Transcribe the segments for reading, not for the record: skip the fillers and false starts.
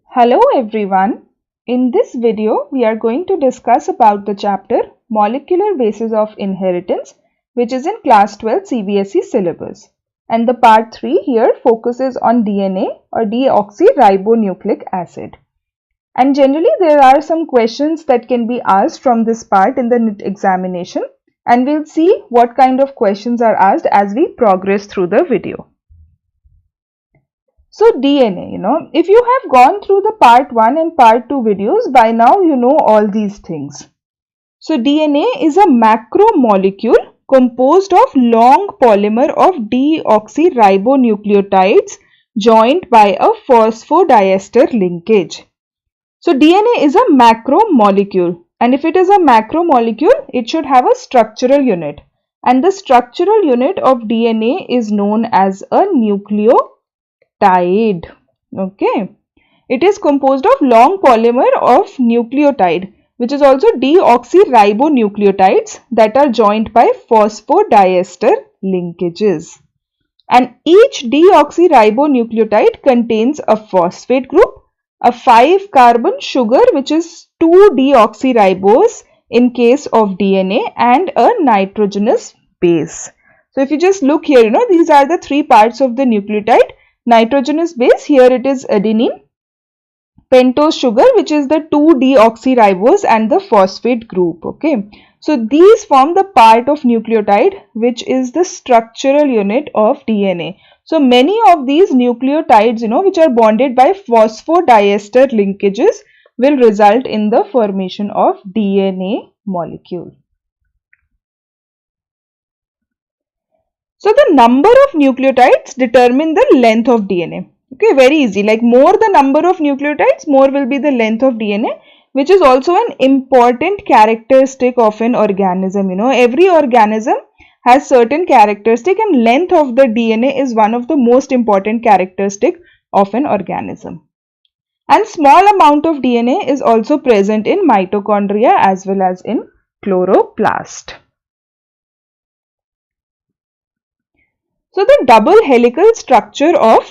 Hello everyone. In this video, we are going to discuss about the chapter Molecular Basis of Inheritance, which is in class 12 CBSE syllabus. And the part 3 here focuses on DNA or deoxyribonucleic acid. And generally there are some questions that can be asked from this part in the NIT examination, and we'll see what kind of questions are asked as we progress through the video. So DNA, if you have gone through the part 1 and part 2 videos, by now you know all these things. So DNA is a macromolecule composed of long polymer of deoxyribonucleotides joined by a phosphodiester linkage. So DNA is a macromolecule, and if it is a macromolecule, it should have a structural unit, and the structural unit of DNA is known as a nucleotide. Okay, it is composed of long polymer of nucleotide, which is also deoxyribonucleotides that are joined by phosphodiester linkages, and each deoxyribonucleotide contains a phosphate group, a 5-carbon sugar which is 2-deoxyribose in case of DNA, and a nitrogenous base. So if you just look here, these are the 3 parts of the nucleotide. Nitrogenous base, here it is adenine, pentose sugar which is the 2-deoxyribose, and the phosphate group. Okay, so these form the part of nucleotide which is the structural unit of DNA. So many of these nucleotides which are bonded by phosphodiester linkages will result in the formation of DNA molecule. So the number of nucleotides determine the length of DNA. Okay, very easy. Like more the number of nucleotides, more will be the length of DNA, which is also an important characteristic of an organism. Every organism has certain characteristic, and length of the DNA is one of the most important characteristic of an organism. And small amount of DNA is also present in mitochondria as well as in chloroplast. So the double helical structure of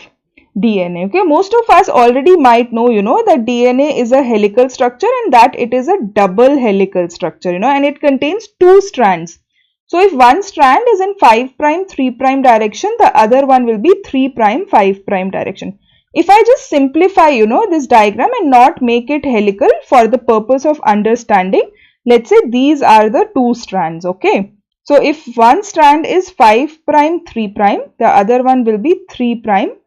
DNA. Okay, most of us already might know, that DNA is a helical structure and that it is a double helical structure, and it contains 2 strands. So if one strand is in 5 prime 3 prime direction, the other one will be 3 prime 5 prime direction. If I just simplify, this diagram and not make it helical for the purpose of understanding, let's say these are the 2 strands. Okay. So if one strand is 5 prime 3 prime, the other one will be 3 prime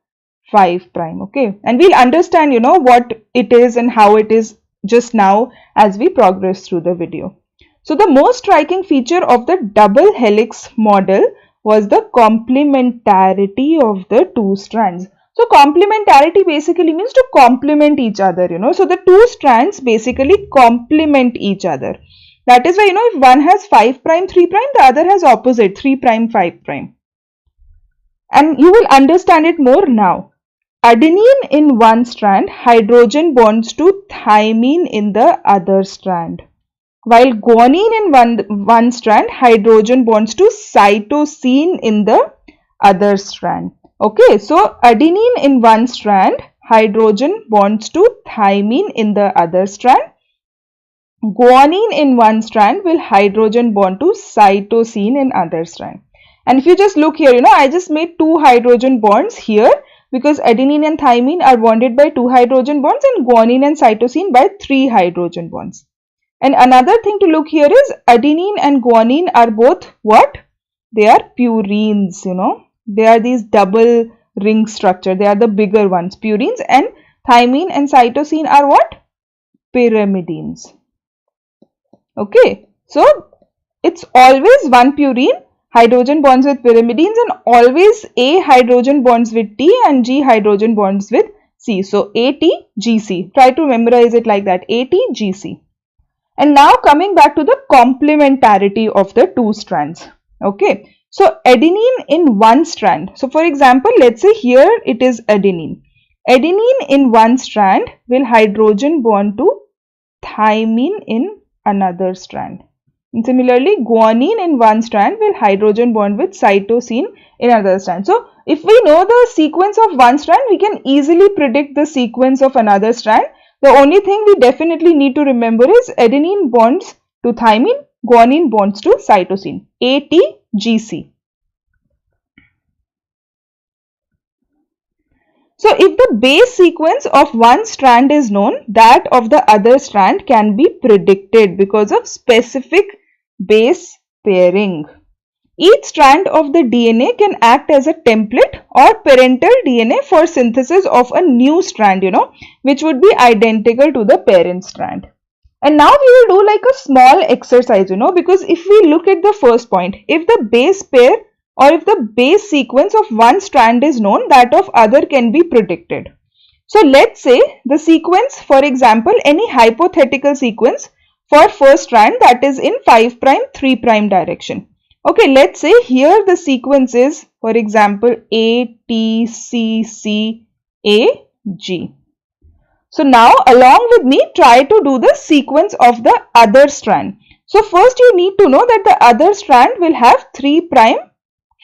5 prime. Okay, and we'll understand what it is and how it is just now as we progress through the video. So the most striking feature of the double helix model was the complementarity of the 2 strands. So complementarity basically means to complement each other, so the 2 strands basically complement each other. That is why, if one has 5 prime 3 prime, the other has opposite 3 prime 5 prime. And you will understand it more now. Adenine in one strand, hydrogen bonds to thymine in the other strand. While guanine in one strand, hydrogen bonds to cytosine in the other strand. Okay, so adenine in one strand, hydrogen bonds to thymine in the other strand. Guanine in one strand will hydrogen bond to cytosine in other strand. And if you just look here, I just made 2 hydrogen bonds here because adenine and thymine are bonded by 2 hydrogen bonds and guanine and cytosine by 3 hydrogen bonds. And another thing to look here is adenine and guanine are both what? They are purines, They are these double ring structure. They are the bigger ones, purines, and thymine and cytosine are what? Pyrimidines. Okay, so it's always one purine, hydrogen bonds with pyrimidines, and always A hydrogen bonds with T and G hydrogen bonds with C. So ATGC. Try to memorize it like that, ATGC. And now coming back to the complementarity of the 2 strands. Okay, so adenine in one strand. So for example, let's say here it is adenine. Adenine in one strand will hydrogen bond to thymine in another strand. And similarly, guanine in one strand will hydrogen bond with cytosine in another strand. So if we know the sequence of one strand, we can easily predict the sequence of another strand. The only thing we definitely need to remember is adenine bonds to thymine, guanine bonds to cytosine, ATGC. So if the base sequence of one strand is known, that of the other strand can be predicted because of specific base pairing. Each strand of the DNA can act as a template or parental DNA for synthesis of a new strand, which would be identical to the parent strand. And now we will do like a small exercise, because if we look at the first point, if the base pair or if the base sequence of one strand is known, that of other can be predicted. So let's say the sequence, for example, any hypothetical sequence for first strand that is in 5 prime 3 prime direction. Okay, let's say here the sequence is, for example, A, T, C, C, A, G. So now along with me, try to do the sequence of the other strand. So first you need to know that the other strand will have 3 prime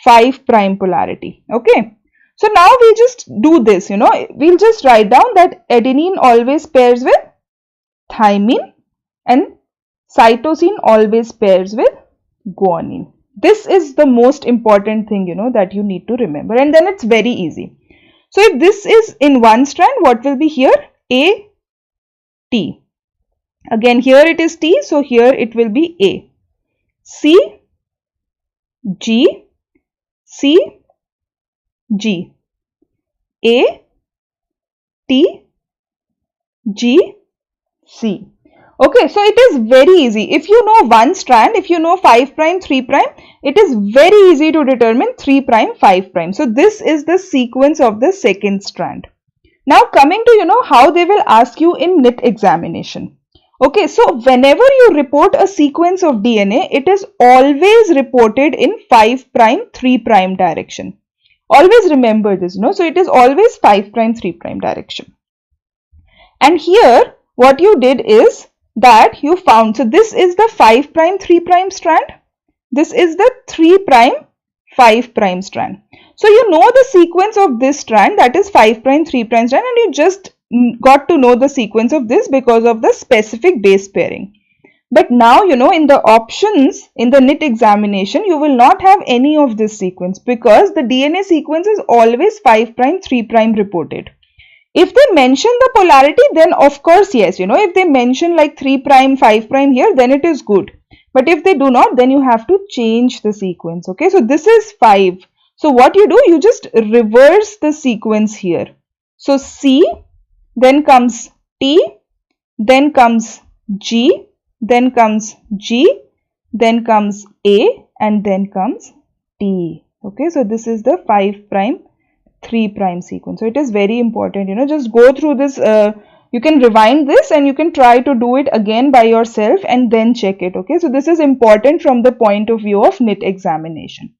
5 prime polarity. Okay. So now we just do this, we'll just write down that adenine always pairs with thymine and cytosine always pairs with guanine. This is the most important thing, that you need to remember, and then it's very easy. So if this is in one strand, what will be here? A, T. Again here it is T, so here it will be A. C, G, C, G. A, T, G, C. Okay, so it is very easy. If you know one strand, if you know 5 prime, 3 prime, it is very easy to determine 3 prime, 5 prime. So this is the sequence of the second strand. Now coming to, how they will ask you in NIT examination. Okay, so whenever you report a sequence of DNA, it is always reported in 5 prime, 3 prime direction. Always remember this, so it is always 5 prime, 3 prime direction. And here what you did is that you found, so this is the 5 prime 3 prime strand, this is the 3 prime 5 prime strand. So you know the sequence of this strand, that is 5 prime 3 prime strand, and you just got to know the sequence of this because of the specific base pairing. But now in the options in the NIT examination, you will not have any of this sequence because the DNA sequence is always 5 prime 3 prime reported. If they mention the polarity, then of course yes, if they mention like 3 prime 5 prime here, then it is good. But if they do not, then you have to change the sequence. Okay, so this is 5. So what you do, you just reverse the sequence here. So C, then comes T, then comes G, then comes G, then comes A, and then comes T. Okay, so this is the 5 prime 3 prime sequence. So it is very important, just go through this. You can rewind this and you can try to do it again by yourself and then check it. Okay, so this is important from the point of view of NIT examination.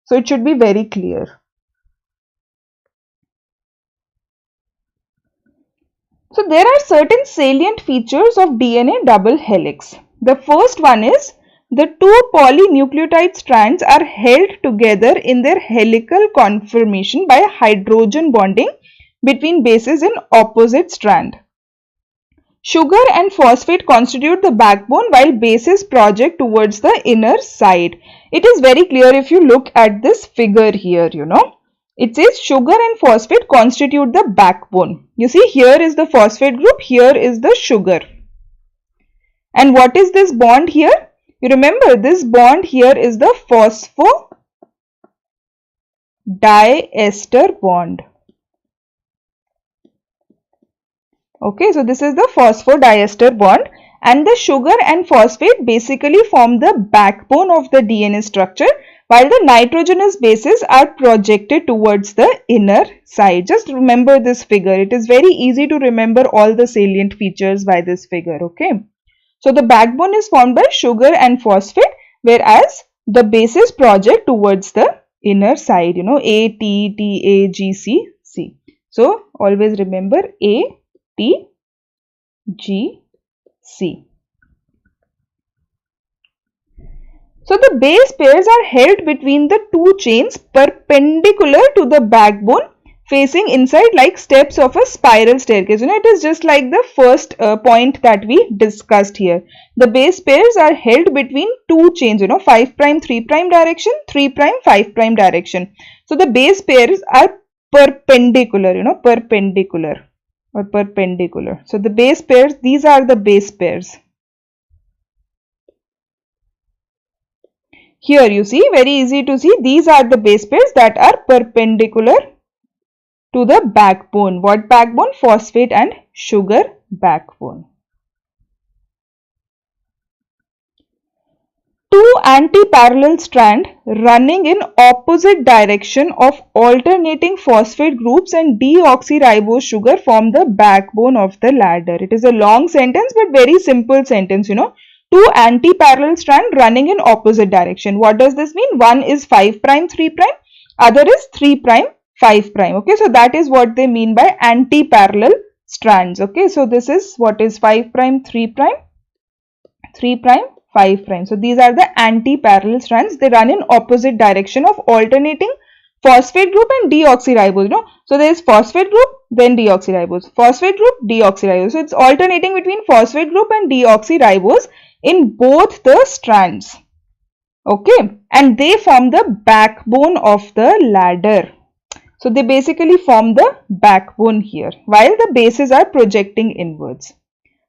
So it should be very clear. So there are certain salient features of DNA double helix. The first one is the two polynucleotide strands are held together in their helical conformation by hydrogen bonding between bases in opposite strand. Sugar and phosphate constitute the backbone while bases project towards the inner side. It is very clear if you look at this figure here, It says sugar and phosphate constitute the backbone. You see, here is the phosphate group, here is the sugar. And what is this bond here? You remember this bond here is the phosphodiester bond. Okay, so this is the phosphodiester bond, and the sugar and phosphate basically form the backbone of the DNA structure, while the nitrogenous bases are projected towards the inner side. Just remember this figure. It is very easy to remember all the salient features by this figure. Okay. So the backbone is formed by sugar and phosphate, whereas the bases project towards the inner side, A, T, T, A, G, C, C. So always remember A, T, G, C. So the base pairs are held between the two chains perpendicular to the backbone, facing inside like steps of a spiral staircase. It is just like the first point that we discussed here. The base pairs are held between two chains, 5 prime 3 prime direction, 3 prime 5 prime direction. So the base pairs are perpendicular, perpendicular or perpendicular. So the base pairs, these are the base pairs. Here you see, very easy to see, these are the base pairs that are perpendicular to the backbone. What backbone? Phosphate and sugar backbone. Two anti-parallel strands running in opposite direction of alternating phosphate groups and deoxyribose sugar form the backbone of the ladder. It is a long sentence but very simple sentence, Two anti-parallel strands running in opposite direction. What does this mean? One is 5 prime 3 prime, other is 3 prime 5 prime. Okay, so that is what they mean by anti-parallel strands. Okay, so this is what is 5 prime 3 prime, 3 prime 5 prime. So these are the anti-parallel strands. They run in opposite direction of alternating phosphate group and deoxyribose. So there is phosphate group, then deoxyribose, phosphate group, deoxyribose. So it's alternating between phosphate group and deoxyribose in both the strands. Okay, and they form the backbone of the ladder. So they basically form the backbone here while the bases are projecting inwards.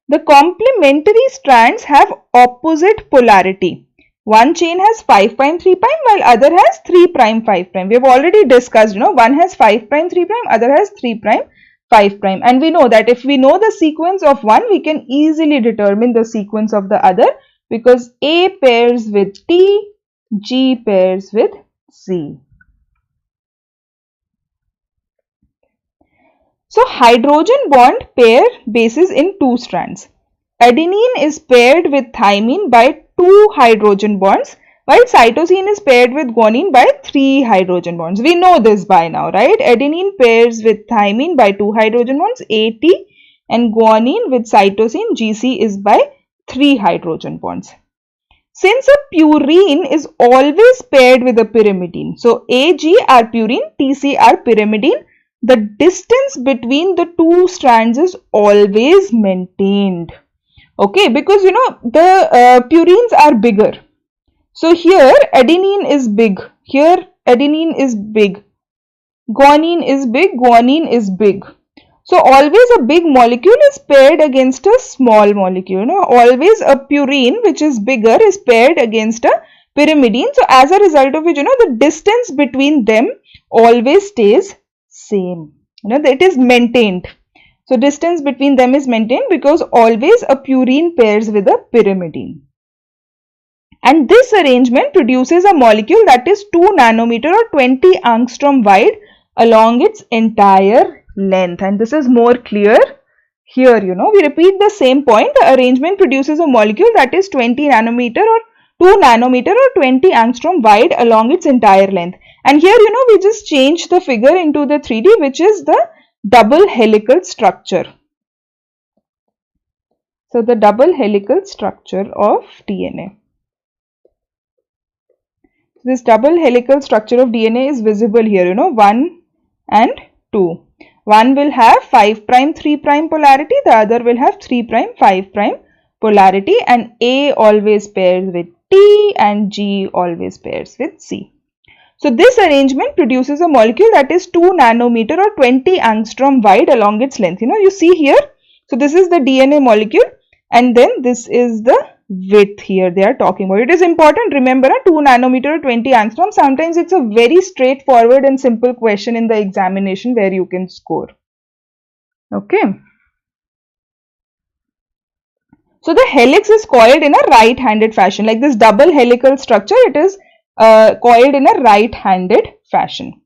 The complementary strands have opposite polarity. One chain has 5 prime 3 prime while other has 3 prime 5 prime. We have already discussed, one has 5 prime 3 prime, other has 3 prime 5 prime, and we know that if we know the sequence of one, we can easily determine the sequence of the other because A pairs with T, G pairs with C. So hydrogen bond pair bases in two strands. Adenine is paired with thymine by 2 hydrogen bonds, while cytosine is paired with guanine by 3 hydrogen bonds. We know this by now, right? Adenine pairs with thymine by 2 hydrogen bonds, AT, and guanine with cytosine, GC, is by 3 hydrogen bonds. Since a purine is always paired with a pyrimidine, so AG are purine, TC are pyrimidine, the distance between the two strands is always maintained. Okay, because the purines are bigger. So here adenine is big, here adenine is big, guanine is big, guanine is big. So always a big molecule is paired against a small molecule. Always a purine which is bigger is paired against a pyrimidine. So as a result of which, the distance between them always stays same. It is maintained. So distance between them is maintained because always a purine pairs with a pyrimidine. And this arrangement produces a molecule that is 2 nanometer or 20 angstrom wide along its entire length. And this is more clear here, we repeat the same point. The arrangement produces a molecule that is 20 nanometer or 2 nanometer or 20 angstrom wide along its entire length. And here, we just change the figure into the 3D, which is the double helical structure. So the double helical structure of DNA. This double helical structure of DNA is visible here, 1 and 2. One will have 5 prime 3 prime polarity, the other will have 3 prime 5 prime polarity, and A always pairs with T and G always pairs with C. So this arrangement produces a molecule that is 2 nanometer or 20 angstrom wide along its length. You see here, so this is the DNA molecule and then this is the width here they are talking about. It is important, remember, 2 nanometer or 20 angstrom. Sometimes it's a very straightforward and simple question in the examination where you can score. Okay. So the helix is coiled in a right-handed fashion. Like this double helical structure, it is coiled in a right-handed fashion.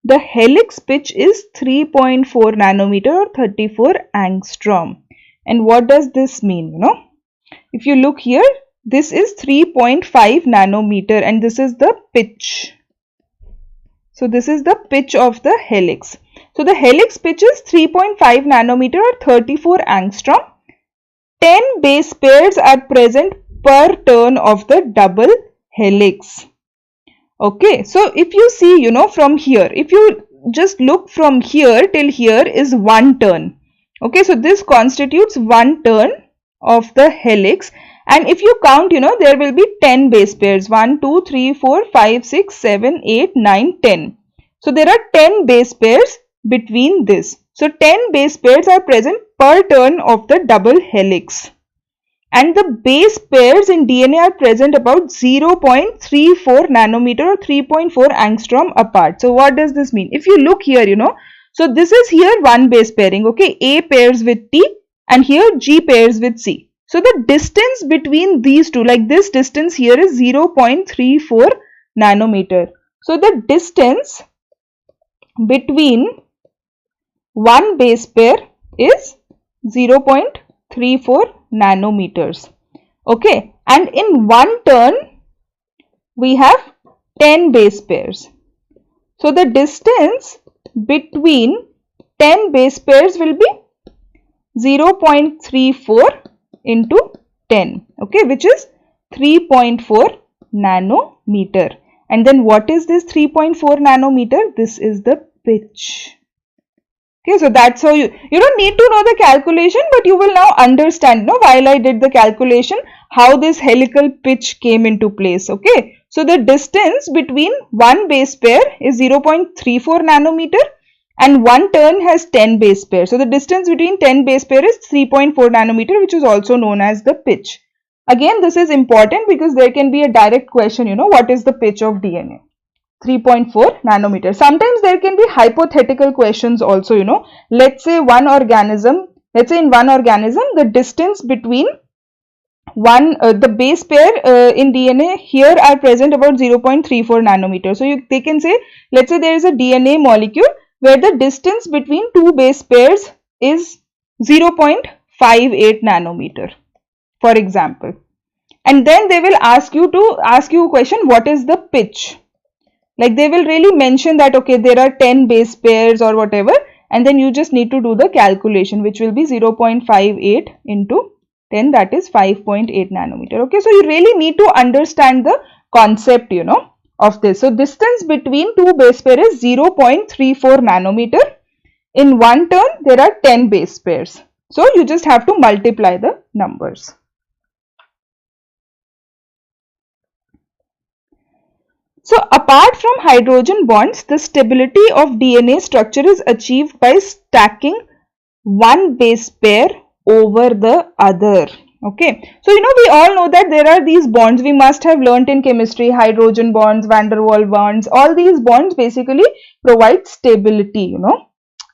The helix pitch is 3.4 nanometer or 34 angstrom. And what does this mean? If you look here, this is 3.5 nanometer and this is the pitch. So this is the pitch of the helix. So the helix pitch is 3.5 nanometer or 34 angstrom. 10 base pairs are present per turn of the double helix. Okay, so if you see, from here, if you just look from here till here is one turn. Okay, so this constitutes one turn of the helix, and if you count, there will be 10 base pairs, 1, 2, 3, 4, 5, 6, 7, 8, 9, 10. So there are 10 base pairs between this. So 10 base pairs are present per turn of the double helix. And the base pairs in DNA are present about 0.34 nanometer or 3.4 angstrom apart. So what does this mean? If you look here, so this is here one base pairing, okay, A pairs with T and here G pairs with C. So the distance between these two, like this distance here is 0.34 nanometer. So the distance between one base pair is 0.34 nanometers. Okay, and in one turn we have 10 base pairs. So the distance between 10 base pairs will be 0.34 into 10, okay, which is 3.4 nanometer. And then what is this 3.4 nanometer? This is the pitch. Okay, so that's how you don't need to know the calculation, but you will now understand, while I did the calculation, how this helical pitch came into place. Okay, so the distance between one base pair is 0.34 nanometer and one turn has 10 base pairs. So the distance between 10 base pair is 3.4 nanometer, which is also known as the pitch. Again, this is important because there can be a direct question, what is the pitch of DNA? 3.4 nanometer. Sometimes there can be hypothetical questions also, let's say in one organism, the distance between the base pair in DNA here are present about 0.34 nanometer. So they can say, let's say there is a DNA molecule where the distance between two base pairs is 0.58 nanometer, for example. And then they will ask you a question, what is the pitch? Like they will really mention that, okay, there are 10 base pairs or whatever, and then you just need to do the calculation, which will be 0.58 into 10, that is 5.8 nanometer. Okay, so you really need to understand the concept, of this. So distance between two base pairs is 0.34 nanometer. In one turn, there are 10 base pairs. So you just have to multiply the numbers. So apart from hydrogen bonds, the stability of DNA structure is achieved by stacking one base pair over the other. Okay, so we all know that there are these bonds we must have learnt in chemistry, hydrogen bonds, van der Waals bonds. All these bonds basically provide stability,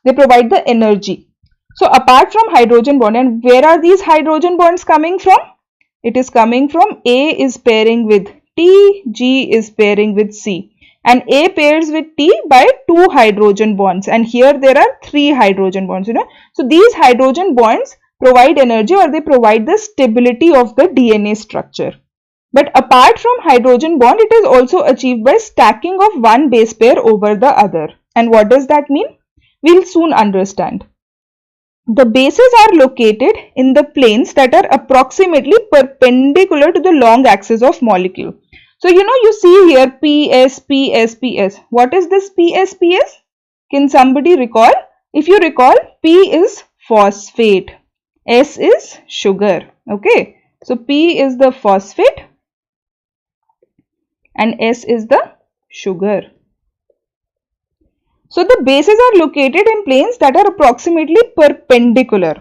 they provide the energy. So apart from hydrogen bond, and where are these hydrogen bonds coming from? It is coming from A is pairing with T, G is pairing with C, and A pairs with T by 2 hydrogen bonds, and here there are 3 hydrogen bonds, So these hydrogen bonds provide energy, or they provide the stability of the DNA structure. But apart from hydrogen bond, it is also achieved by stacking of one base pair over the other. And what does that mean? We'll soon understand. The bases are located in the planes that are approximately perpendicular to the long axis of molecule. So, you see here PS, PS, PS. What is this PS, PS? Can somebody recall? If you recall, P is phosphate, S is sugar. Okay. So, P is the phosphate and S is the sugar. So the bases are located in planes that are approximately perpendicular.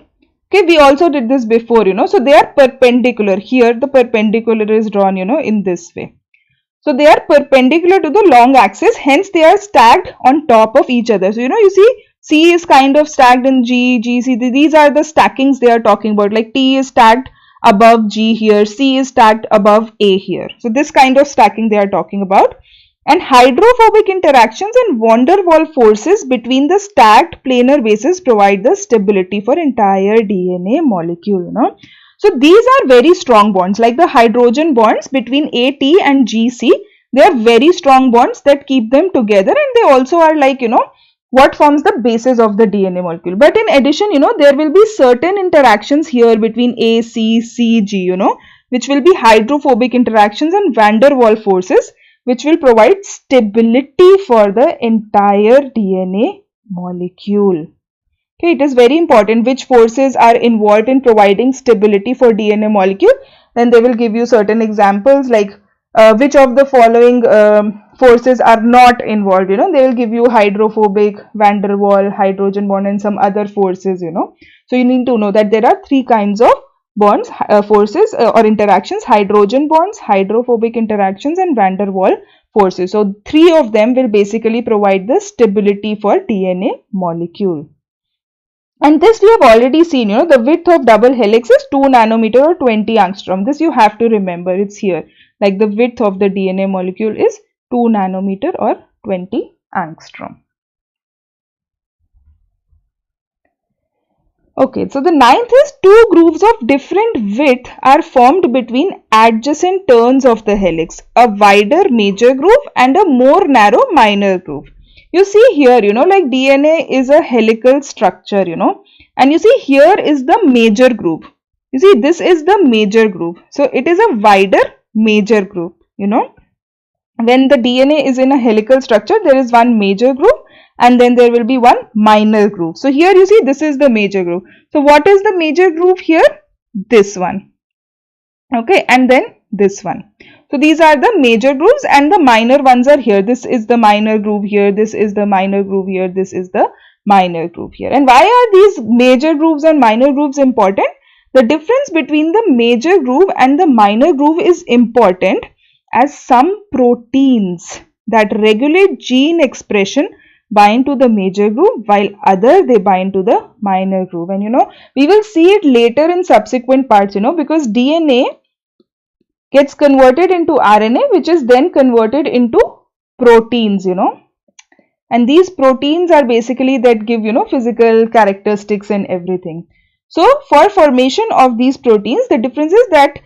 Okay, we also did this before, so they are perpendicular. Here the perpendicular is drawn, in this way. So they are perpendicular to the long axis, hence they are stacked on top of each other. So, you see C is kind of stacked in G, G, C. These are the stackings they are talking about. Like T is stacked above G here, C is stacked above A here. So this kind of stacking they are talking about. And hydrophobic interactions and van der Waals forces between the stacked planar bases provide the stability for entire DNA molecule, So these are very strong bonds, like the hydrogen bonds between AT and GC. They are very strong bonds that keep them together, and they also are like, what forms the basis of the DNA molecule. But in addition, there will be certain interactions here between A, C, C, G, which will be hydrophobic interactions and van der Waals forces, which will provide stability for the entire DNA molecule. Okay, it is very important which forces are involved in providing stability for DNA molecule. Then they will give you certain examples like which of the following forces are not involved. They will give you hydrophobic, van der Waals, hydrogen bond, and some other forces. So you need to know that there are three kinds of bonds, forces or interactions: hydrogen bonds, hydrophobic interactions, and van der Waals forces. So three of them will basically provide the stability for DNA molecule. And this we have already seen, the width of double helix is 2 nanometer or 20 angstrom. This you have to remember, it's here. Like the width of the DNA molecule is 2 nanometer or 20 angstrom. Okay, so the ninth is two grooves of different width are formed between adjacent turns of the helix. A wider major groove and a more narrow minor groove. You see here, like DNA is a helical structure, and you see here is the major groove. You see, this is the major groove. So it is a wider major groove, When the DNA is in a helical structure, there is one major groove and then there will be one minor groove. So here you see this is the major groove. So what is the major groove here? This one. Okay, and then this one. So these are the major grooves and the minor ones are here. This is the minor groove here, this is the minor groove here, this is the minor groove here. And why are these major grooves and minor grooves important? The difference between the major groove and the minor groove is important as some proteins that regulate gene expression bind to the major groove while other they bind to the minor groove. And we will see it later in subsequent parts, because DNA gets converted into RNA, which is then converted into proteins, and these proteins are basically that give, physical characteristics and everything. So for formation of these proteins, the difference is that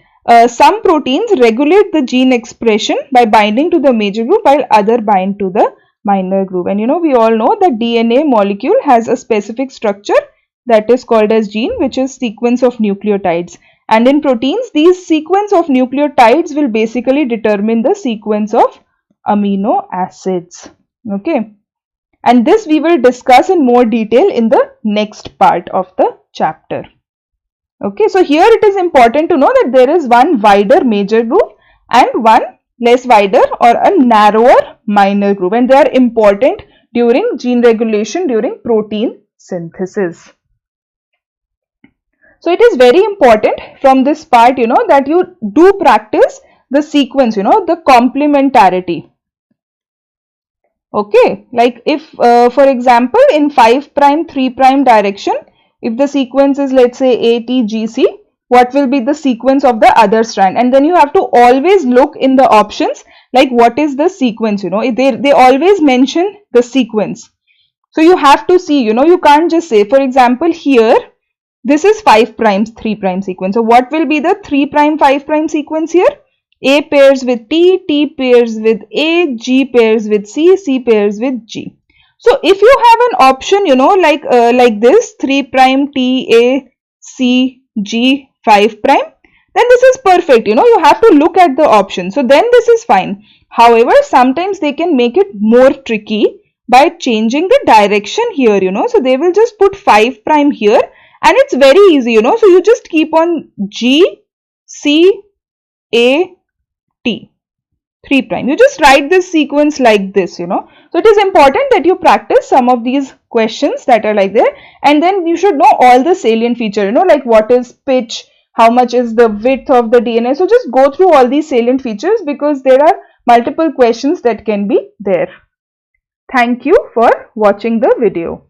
some proteins regulate the gene expression by binding to the major groove while other bind to the minor groove. And we all know that DNA molecule has a specific structure that is called as gene, which is sequence of nucleotides. And in proteins, these sequence of nucleotides will basically determine the sequence of amino acids. Okay. And this we will discuss in more detail in the next part of the chapter. Okay, so here it is important to know that there is one wider major groove and one less wider or a narrower minor groove, and they are important during gene regulation during protein synthesis. So it is very important from this part, that you do practice the sequence, the complementarity. Okay, like if for example in 5' 3' direction, if the sequence is let's say ATGC, what will be the sequence of the other strand? And then you have to always look in the options like what is the sequence, they always mention the sequence. So you have to see, you can't just say, for example here this is 5' 3' sequence. So what will be the 3' 5' sequence here? A pairs with T, T pairs with A, G pairs with C, C pairs with G. So if you have an option, like this 3' T, A, C, G, 5', then this is perfect. You have to look at the option. So then this is fine. However, sometimes they can make it more tricky by changing the direction here, So they will just put 5' here. And it's very easy, so you just keep on G, C, A, T, 3'. You just write this sequence like this, So it is important that you practice some of these questions that are like there, and then you should know all the salient feature, like what is pitch, how much is the width of the DNA. So just go through all these salient features because there are multiple questions that can be there. Thank you for watching the video.